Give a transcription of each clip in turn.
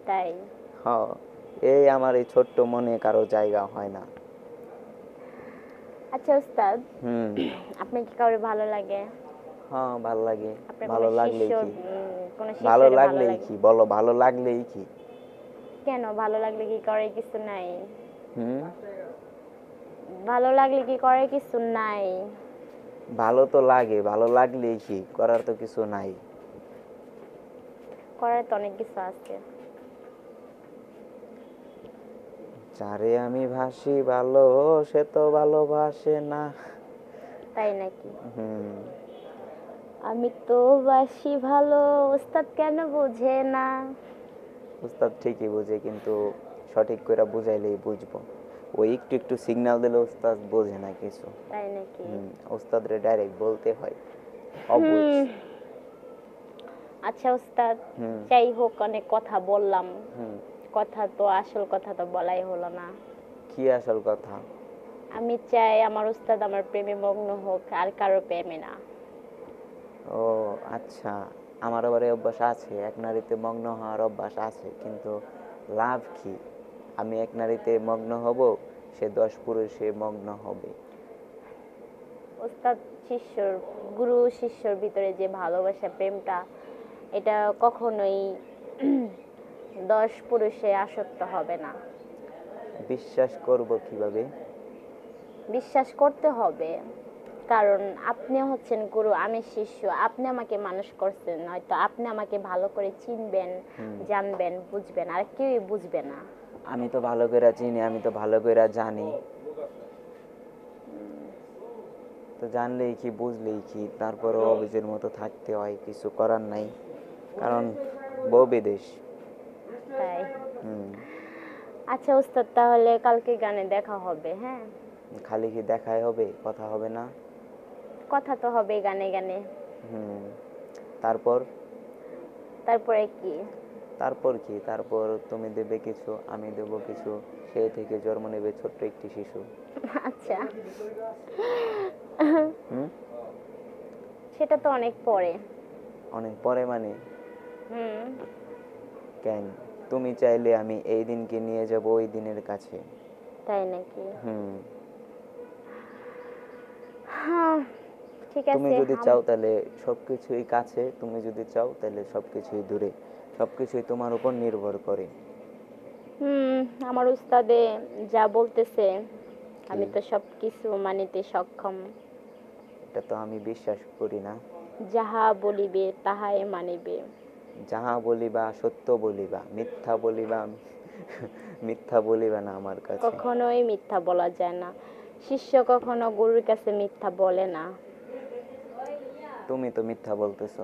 তাই? হ্যাঁ, এই আমার এই ছোট্ট মনে কারো জায়গা হয় না। আচ্ছা ওস্তাদ, হুম। আপনি কি কাউরে ভালো লাগে? হ্যাঁ, ভালো লাগে। আপনার ভালো লাগলেই কি? কোনো ভালো শিষ্যরে ভালো লাগলেই লাগে? কি? বলো, ভালো লাগলেই কি? কেন ভালো লাগলে কি করে কিছু নাই? হুম। ভালো লাগলে কি করে কিছু নাই? ভালো তো লাগে, ভালো লাগলেই কি? করার তো কিছু নাই। করার তো অনেক কিছু আছে। যারে আমি ভাসি ভালো, সে তো ভালোবাসে না। তাই নাকি? হুম। আমি তো বাসি ভালো, ওস্তাদ কেন বোঝে না? উস্তাদ ঠিকই বুঝে, কিন্তু সঠিক করে বুঝাইলেই বুঝবো। ওই একটু একটু সিগন্যাল দিলে উস্তাদ বোঝে না কিছু। তাই নাকি? উস্তাদরে ডাইরেক্ট বলতে হয় অবুঝ। হুম। আচ্ছা ওস্তাদ, হুম। যাই হোক অনেক কথা বললাম। হুম। কথা তো আসল কথা তো বলাই হলো না। কি আসল কথা? আমি চাই আমার উস্তাদ আমার প্রেমে মগ্ন হোক, আর কারো প্রেমে না। ও আচ্ছা, আমার আবার এই অভ্যাস আছে, এক নারীতে মগ্ন হওয়ার অভ্যাস আছে, কিন্তু লাভ কি? আমি এক নারীতে মগ্ন হব, সে 10 পুরুষে মগ্ন হবে। ওস্তাদ শিষ্যর, গুরু শিষ্যর ভিতরে যে ভালোবাসা প্রেমটা, এটা কখনোই 10 পুরুষে আসক্ত হবে না। বিশ্বাস করব কিভাবে? বিশ্বাস করতে হবে, কারণ আপনি হচ্ছেন গুরু, আমি শিষ্য। আপনি আমাকে মানুষ করছেন, হয়তো আপনি আমাকে ভালো করে চিনবেন, জানবেন, বুঝবেন, আর কেউই বুঝবে না। আমি তো ভালো করে চিনি, আমি তো ভালো করে জানি, তো জানলেই কি বুঝলেই কি, তারপরও অবুঝের মতো থাকতে হয়, কিছু করার নাই, কারণ বউ বিদেশ। তাই? হুম। আচ্ছা উস্তাদ, তাহলে কালকে গানে দেখা হবে, হ্যাঁ? খালি কি দেখাই হবে, কথা হবে না? কথা তো হবে গানে গানে। হুম। তারপর? তারপরে কি? তারপর কি? তারপর তুমি দেবে কিছু, আমি দেব কিছু, সেই থেকে জন্ম নেবে ছোট্ট একটি শিশু। আচ্ছা, হুম। সেটা তো অনেক পরে। অনেক পরে মানে? হুম। কেন? তুমি চাইলে আমি এই দিনকে নিয়ে যাব ওই দিনের কাছে। তাই নাকি? হুম। হ্যাঁ, ঠিক তুমি আছে। যদি চাও তাহলে সবকিছুই কাছে, তুমি যদি চাও তাহলে সবকিছুই দূরে, সবকিছুই তোমার উপর নির্ভর করে। হুম। আমার উস্তাদে যা বলতেছে, কি? আমি তো সব কিছু মানিতে সক্ষম। এটা তো আমি বিশ্বাস করি না। যাহা বলিবে তাহাই মানিবে। যাহা বলিবা সত্য বলিবা, মিথ্যা বলিবা মিথ্যা বলিবা না আমার কাছে। কখনোই মিথ্যা বলা যায় না। শিষ্য কখনো গুরুর কাছে মিথ্যা বলে না। তুমি তো মিথ্যা বলতেছো।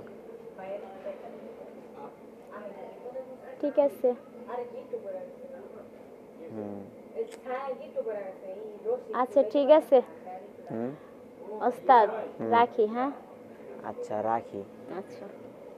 ঠিক আছে। হুম। আচ্ছা ঠিক আছে হুম। ওস্তাদ, হুম। রাখি, হ্যাঁ? আচ্ছা, রাখি। আচ্ছা।